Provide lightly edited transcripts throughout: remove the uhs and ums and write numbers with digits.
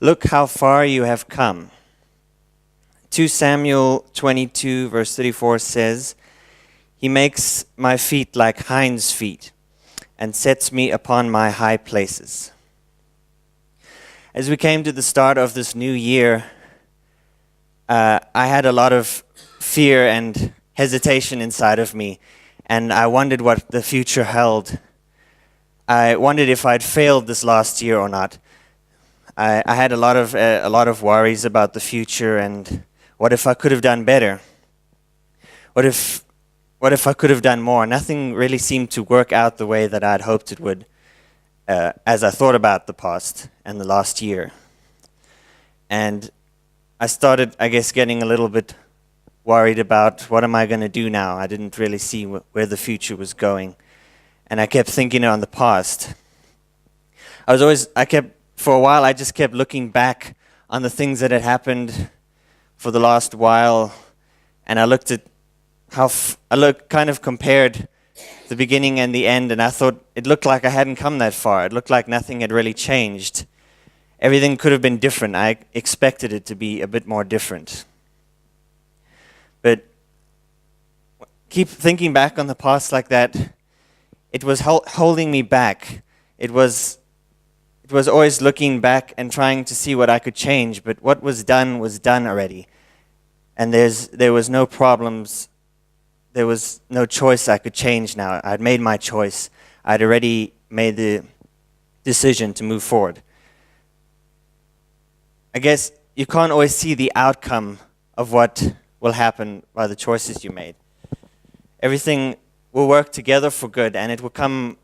Look how far you have come. 2 Samuel 22 verse 34 says, He makes my feet like hinds' feet and sets me upon my high places. As we came to the start of this new year, I had a lot of fear and hesitation inside of me, and I wondered what the future held. I wondered if I'd failed this last year or not. I had a lot of worries about the future, and what if I could have done better? What if I could have done more? Nothing really seemed to work out the way that I'd hoped it would, as I thought about the past and the last year. And I started, I guess, getting a little bit worried about what am I going to do now? I didn't really see where the future was going. And I kept thinking on the past. For a while, I just kept looking back on the things that had happened for the last while, and I looked at kind of compared the beginning and the end, and I thought it looked like I hadn't come that far. It looked like nothing had really changed. Everything could have been different. I expected it to be a bit more different. But keep thinking back on the past like that, it was holding me back. It was always looking back and trying to see what I could change, but what was done already. And there was no problems. There was no choice I could change now. I'd made my choice. I'd already made the decision to move forward. I guess you can't always see the outcome of what will happen by the choices you made. Everything will work together for good, and it will come.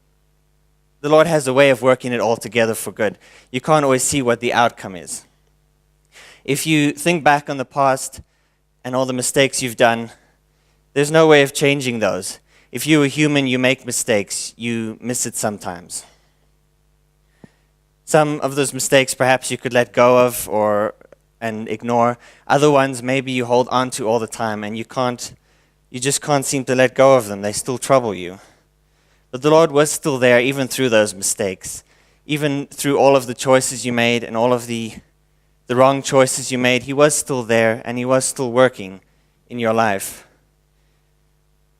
The Lord has a way of working it all together for good. You can't always see what the outcome is. If you think back on the past and all the mistakes you've done, there's no way of changing those. If you're a human, you make mistakes. You miss it sometimes. Some of those mistakes perhaps you could let go of and ignore. Other ones maybe you hold on to all the time, and you just can't seem to let go of them. They still trouble you. But the Lord was still there even through those mistakes. Even through all of the choices you made and all of the wrong choices you made, He was still there, and He was still working in your life.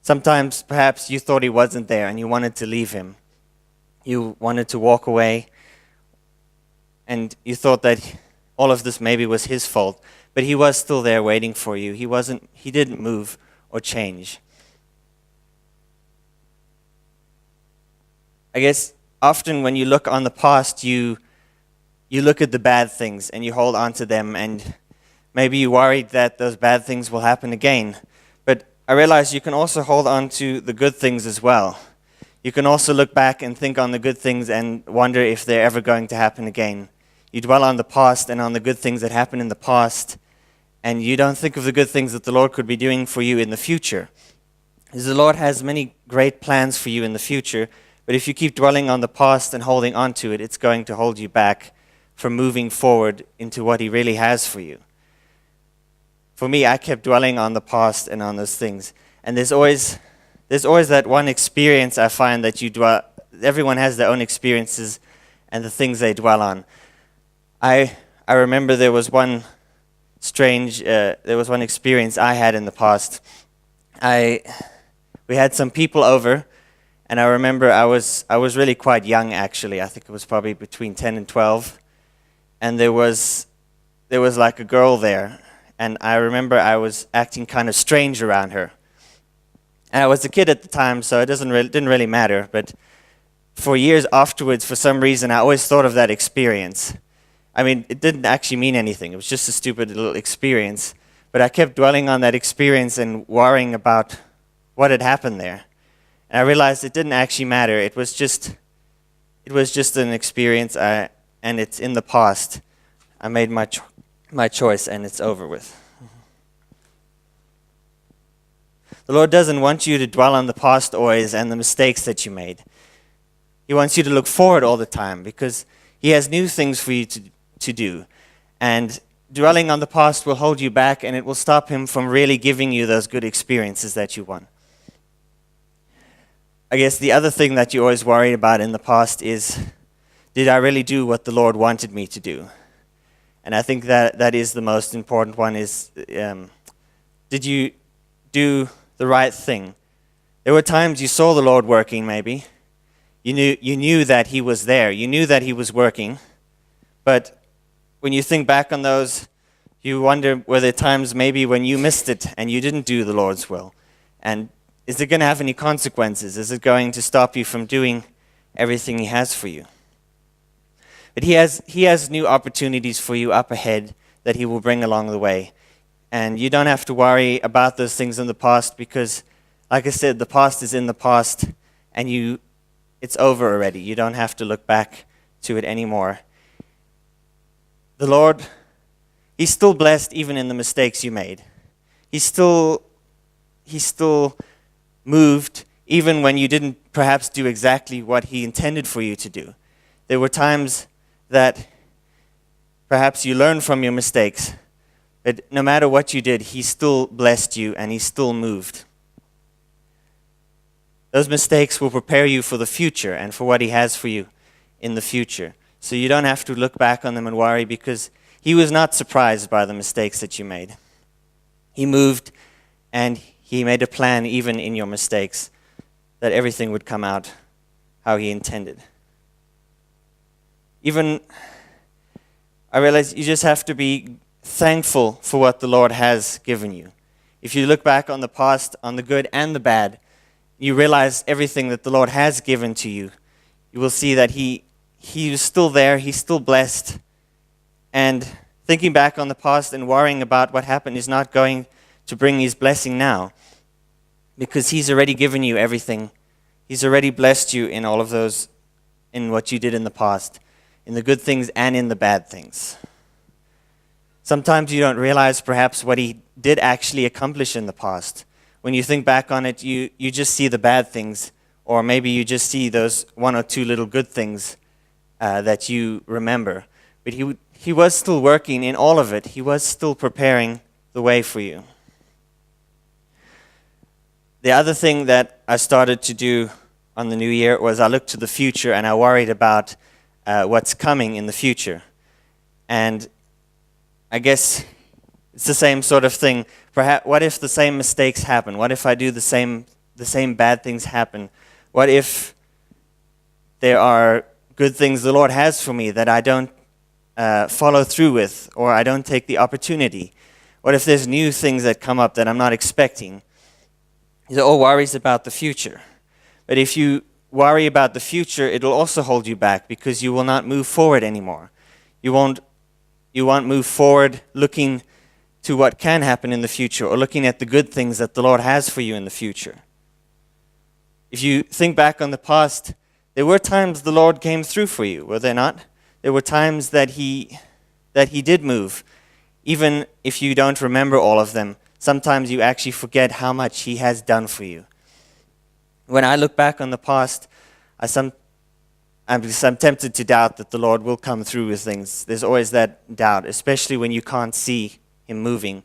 Sometimes perhaps you thought He wasn't there and you wanted to leave Him. You wanted to walk away, and you thought that all of this maybe was His fault, but He was still there waiting for you. He didn't move or change. I guess often when you look on the past, you look at the bad things and you hold on to them, and maybe you're worried that those bad things will happen again. But I realize you can also hold on to the good things as well. You can also look back and think on the good things and wonder if they're ever going to happen again. You dwell on the past and on the good things that happened in the past, and you don't think of the good things that the Lord could be doing for you in the future. Because the Lord has many great plans for you in the future, but if you keep dwelling on the past and holding on to it, it's going to hold you back from moving forward into what He really has for you. For me, I kept dwelling on the past and on those things. And there's always that one experience I find that everyone has their own experiences and the things they dwell on. I remember there was one experience I had in the past. We had some people over, and I remember I was really quite young, actually. I think it was probably between 10 and 12. And there was like a girl there, and I remember I was acting kind of strange around her. And I was a kid at the time, so it didn't really matter. But for years afterwards, for some reason, I always thought of that experience. I mean, it didn't actually mean anything. It was just a stupid little experience. But I kept dwelling on that experience and worrying about what had happened there. And I realized it didn't actually matter. It was just an experience, and it's in the past. I made my choice, and it's over with. The Lord doesn't want you to dwell on the past always and the mistakes that you made. He wants you to look forward all the time, because He has new things for you to do. And dwelling on the past will hold you back, and it will stop Him from really giving you those good experiences that you want. I guess the other thing that you always worry about in the past is, did I really do what the Lord wanted me to do? And I think that is the most important one is, did you do the right thing? There were times you saw the Lord working maybe. You knew that he was there. You knew that he was working. But when you think back on those, you wonder, were there times maybe when you missed it and you didn't do the Lord's will? And is it going to have any consequences? Is it going to stop you from doing everything he has for you? But he has new opportunities for you up ahead that he will bring along the way. And you don't have to worry about those things in the past because, like I said, the past is in the past and it's over already. You don't have to look back to it anymore. The Lord, he's still blessed even in the mistakes you made. He's still moved even when you didn't perhaps do exactly what he intended for you to do. There were times that perhaps you learned from your mistakes, but no matter what you did, he still blessed you and he still moved. Those mistakes will prepare you for the future and for what he has for you in the future. So you don't have to look back on them and worry because he was not surprised by the mistakes that you made. He moved and he made a plan even in your mistakes that everything would come out how he intended. Even, I realize you just have to be thankful for what the Lord has given you. If you look back on the past, on the good and the bad, you realize everything that the Lord has given to you. You will see that he is still there, he's still blessed. And thinking back on the past and worrying about what happened is not going to bring his blessing now. Because he's already given you everything. He's already blessed you in all of those, in what you did in the past. In the good things and in the bad things. Sometimes you don't realize perhaps what he did actually accomplish in the past. When you think back on it, you just see the bad things, or maybe you just see those one or two little good things that you remember. But he was still working in all of it. He was still preparing the way for you. The other thing that I started to do on the new year was I looked to the future and I worried about what's coming in the future. And I guess it's the same sort of thing. Perhaps, what if the same mistakes happen? What if I do the same bad things happen? What if there are good things the Lord has for me that I don't follow through with, or I don't take the opportunity? What if there's new things that come up that I'm not expecting? These are all worries about the future. But if you worry about the future, it'll also hold you back because you will not move forward anymore. You won't move forward looking to what can happen in the future or looking at the good things that the Lord has for you in the future. If you think back on the past, there were times the Lord came through for you, were there not? There were times that he did move. Even if you don't remember all of them, sometimes you actually forget how much he has done for you. When I look back on the past, I'm tempted to doubt that the Lord will come through with things. There's always that doubt, especially when you can't see him moving.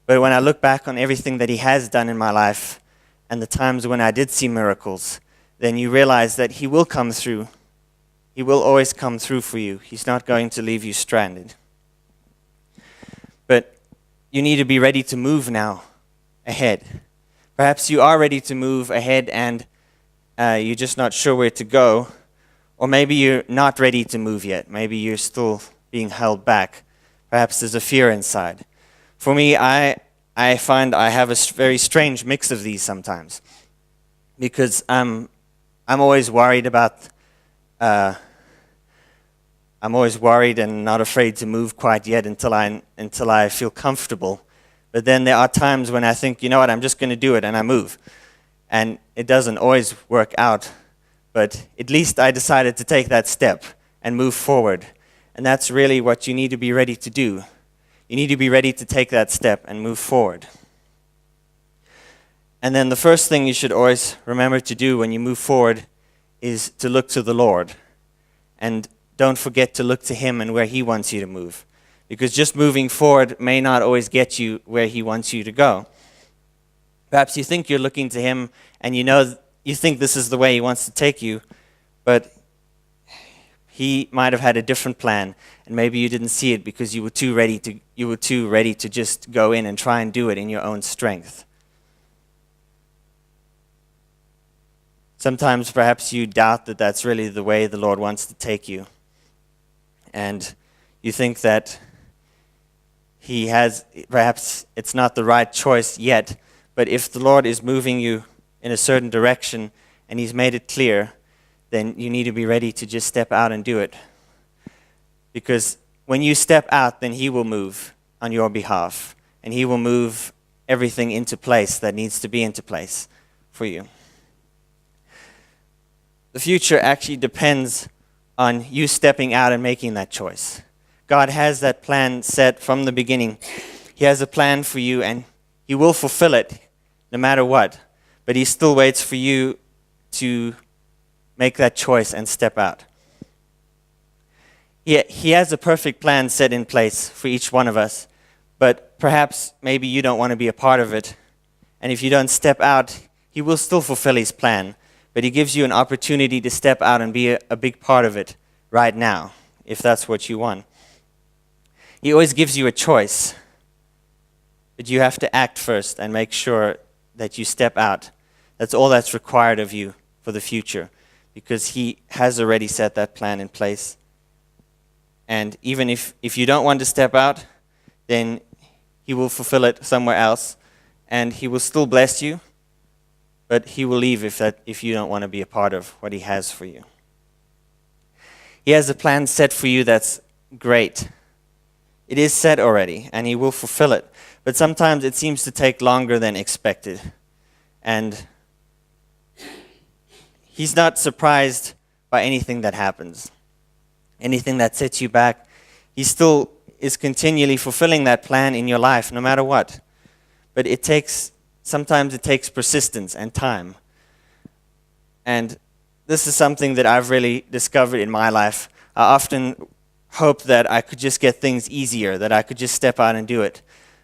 But when I look back on everything that he has done in my life and the times when I did see miracles, then you realize that he will come through. He will always come through for you. He's not going to leave you stranded. But you need to be ready to move now, ahead. Perhaps you are ready to move ahead and you're just not sure where to go. Or maybe you're not ready to move yet. Maybe you're still being held back. Perhaps there's a fear inside. For me, I find I have a very strange mix of these sometimes. Because I'm always worried I'm always worried and not afraid to move quite yet until I feel comfortable. But then there are times when I think, you know what, I'm just going to do it, and I move. And it doesn't always work out. But at least I decided to take that step and move forward. And that's really what you need to be ready to do. You need to be ready to take that step and move forward. And then the first thing you should always remember to do when you move forward is to look to the Lord. And don't forget to look to him and where he wants you to move. Because just moving forward may not always get you where he wants you to go. Perhaps you think you're looking to him and you think this is the way he wants to take you, but He might have had a different plan, and maybe you didn't see it because you were too ready to just go in and try and do it in your own strength. Sometimes perhaps you doubt that that's really the way the Lord wants to take you. And you think that perhaps it's not the right choice yet, but if the Lord is moving you in a certain direction and He's made it clear, then you need to be ready to just step out and do it. Because when you step out, then He will move on your behalf, and He will move everything into place that needs to be into place for you. The future actually depends on you stepping out and making that choice. God has that plan set from the beginning. He has a plan for you, and He will fulfill it no matter what. But He still waits for you to make that choice and step out. He has a perfect plan set in place for each one of us, but perhaps maybe you don't want to be a part of it. And if you don't step out, He will still fulfill His plan. But He gives you an opportunity to step out and be a big part of it right now, if that's what you want. He always gives you a choice, but you have to act first and make sure that you step out. That's all that's required of you for the future, because He has already set that plan in place. And even if you don't want to step out, then He will fulfill it somewhere else, and He will still bless you. But He will leave if you don't want to be a part of what He has for you. He has a plan set for you that's great. It is set already, and He will fulfill it. But sometimes it seems to take longer than expected. And He's not surprised by anything that happens, anything that sets you back. He still is continually fulfilling that plan in your life, no matter what. But sometimes it takes persistence and time. And this is something that I've really discovered in my life. I often hoped that I could just get things easier, that I could just step out and do it.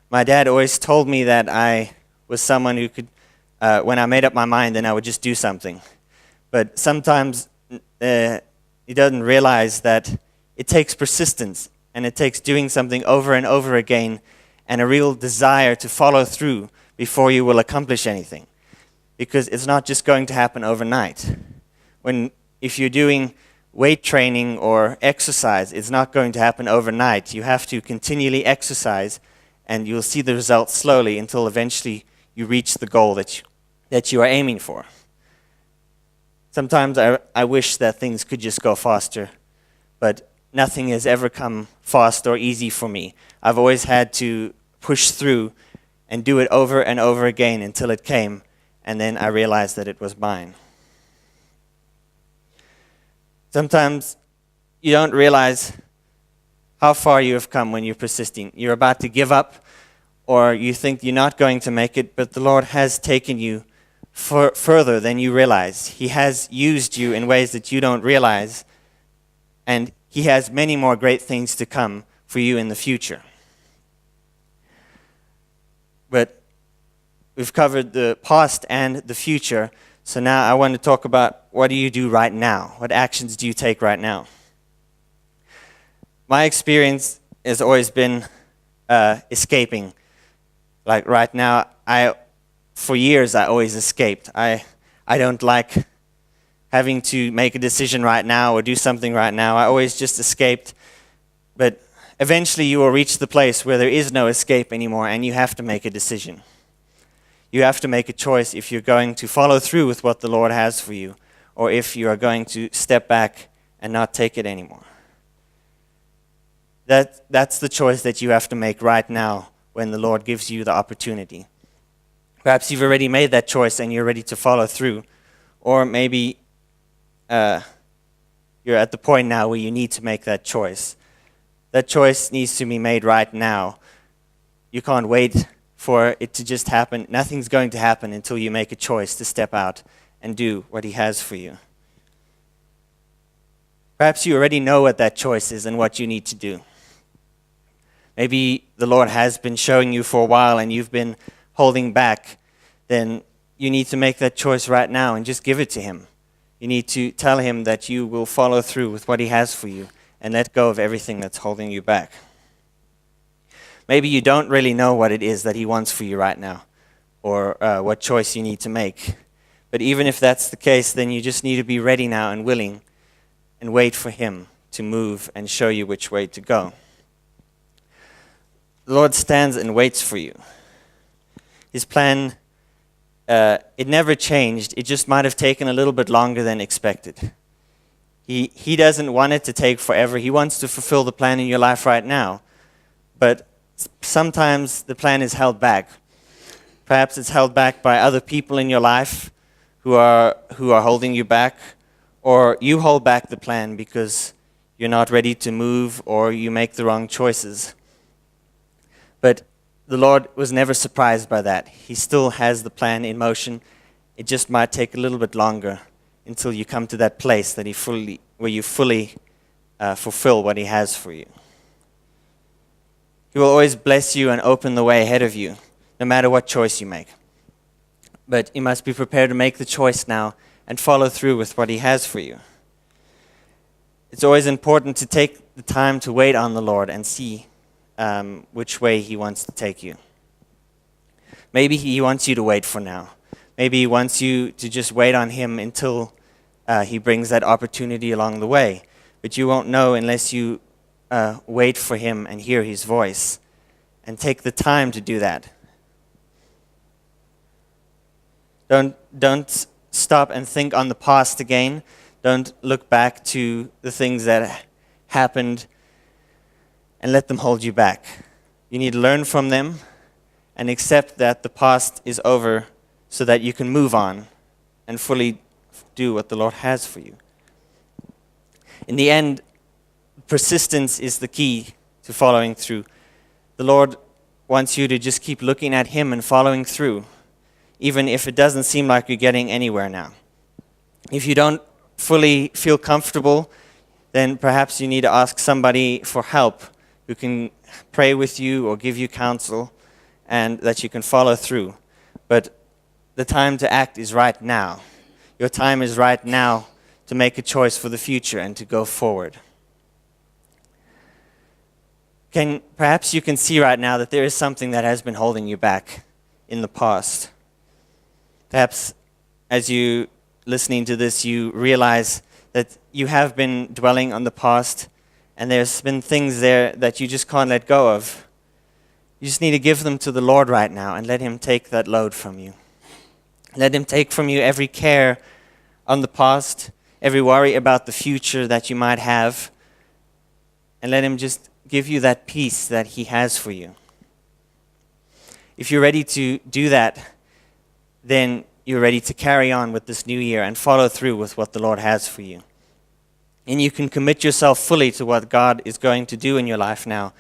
My dad always told me that I was someone who could, when I made up my mind, then I would just do something. But sometimes he doesn't realize that it takes persistence, and it takes doing something over and over again, and a real desire to follow through before you will accomplish anything. Because it's not just going to happen overnight. If you're doing weight training or exercise, it's not going to happen overnight. You have to continually exercise, and you'll see the results slowly until eventually you reach the goal that you are aiming for. Sometimes I wish that things could just go faster, but nothing has ever come fast or easy for me. I've always had to push through and do it over and over again until it came, and then I realized that it was mine. Sometimes you don't realize how far you have come when you're persisting. You're about to give up, or you think you're not going to make it, but the Lord has taken you further than you realize. He has used you in ways that you don't realize, and He has many more great things to come for you in the future. But we've covered the past and the future, so now I want to talk about what do you do right now? What actions do you take right now? My experience has always been escaping. Like right now, for years I always escaped. I don't like having to make a decision right now or do something right now. I always just escaped. But eventually you will reach the place where there is no escape anymore, and you have to make a decision. You have to make a choice if you're going to follow through with what the Lord has for you, or if you are going to step back and not take it anymore. That's the choice that you have to make right now when the Lord gives you the opportunity. Perhaps you've already made that choice and you're ready to follow through, or maybe you're at the point now where you need to make that choice. That choice needs to be made right now. You can't wait for it to just happen. Nothing's going to happen until you make a choice to step out and do what He has for you. Perhaps you already know what that choice is and what you need to do. Maybe the Lord has been showing you for a while and you've been holding back. Then you need to make that choice right now and just give it to Him. You need to tell him that you will follow through with what he has for you and let go of everything that's holding you back. Maybe you don't really know what it is that he wants for you right now, or what choice you need to make. But even if that's the case, then you just need to be ready now and willing and wait for him to move and show you which way to go. The Lord stands and waits for you. His plan, it never changed. It just might have taken a little bit longer than expected. He doesn't want it to take forever. He wants to fulfill the plan in your life right now. But sometimes the plan is held back. Perhaps it's held back by other people in your life who are holding you back, or you hold back the plan because you're not ready to move or you make the wrong choices. But the Lord was never surprised by that. He still has the plan in motion. It just might take a little bit longer until you come to that place that where you fully fulfill what he has for you. He will always bless you and open the way ahead of you, no matter what choice you make. But you must be prepared to make the choice now and follow through with what he has for you. It's always important to take the time to wait on the Lord and see which way he wants to take you. Maybe he wants you to wait for now. Maybe he wants you to just wait on him until he brings that opportunity along the way. But you won't know unless you wait for him and hear his voice and take the time to do that. Don't stop and think on the past again. Don't look back to the things that happened and let them hold you back. You need to learn from them and accept that the past is over so that you can move on and fully do what the Lord has for you. In the end, persistence is the key to following through. The Lord wants you to just keep looking at him and following through, even if it doesn't seem like you're getting anywhere now. If you don't fully feel comfortable, then perhaps you need to ask somebody for help who can pray with you or give you counsel and that you can follow through. But the time to act is right now. Your time is right now to make a choice for the future and to go forward. Perhaps you can see right now that there is something that has been holding you back in the past. Perhaps as you listening to this, you realize that you have been dwelling on the past and there's been things there that you just can't let go of. You just need to give them to the Lord right now and let him take that load from you. Let him take from you every care on the past, every worry about the future that you might have, and let him just give you that peace that he has for you. If you're ready to do that, then you're ready to carry on with this new year and follow through with what the Lord has for you. And you can commit yourself fully to what God is going to do in your life now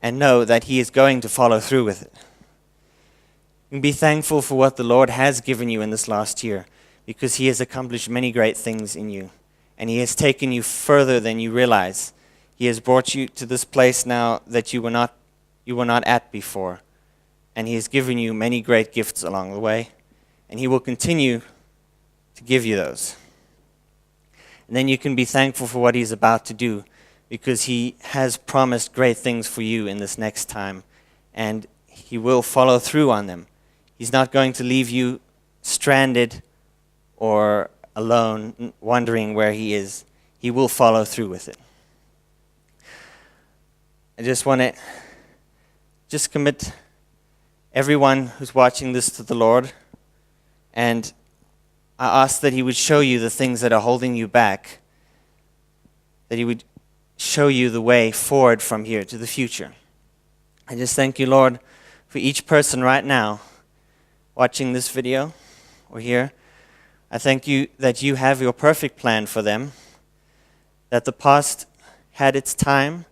and know that he is going to follow through with it. And be thankful for what the Lord has given you in this last year, because he has accomplished many great things in you. And he has taken you further than you realize. He has brought you to this place now that you were not at before. And he has given you many great gifts along the way. And he will continue to give you those. And then you can be thankful for what he's about to do, because he has promised great things for you in this next time. And he will follow through on them. He's not going to leave you stranded or alone, wondering where he is. He will follow through with it. I just want to commit everyone who's watching this to the Lord. And I ask that he would show you the things that are holding you back, that he would show you the way forward from here to the future. I just thank you, Lord, for each person right now watching this video or here. I thank you that you have your perfect plan for them, that the past had its time,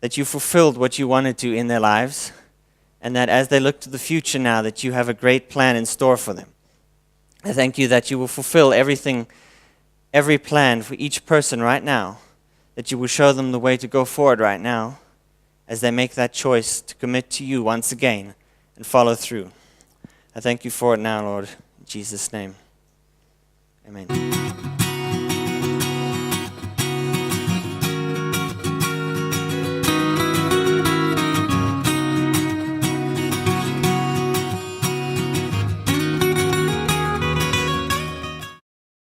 that you fulfilled what you wanted to in their lives, and that as they look to the future now, that you have a great plan in store for them. I thank you that you will fulfill everything, every plan for each person right now, that you will show them the way to go forward right now as they make that choice to commit to you once again and follow through. I thank you for it now, Lord, in Jesus' name. Amen.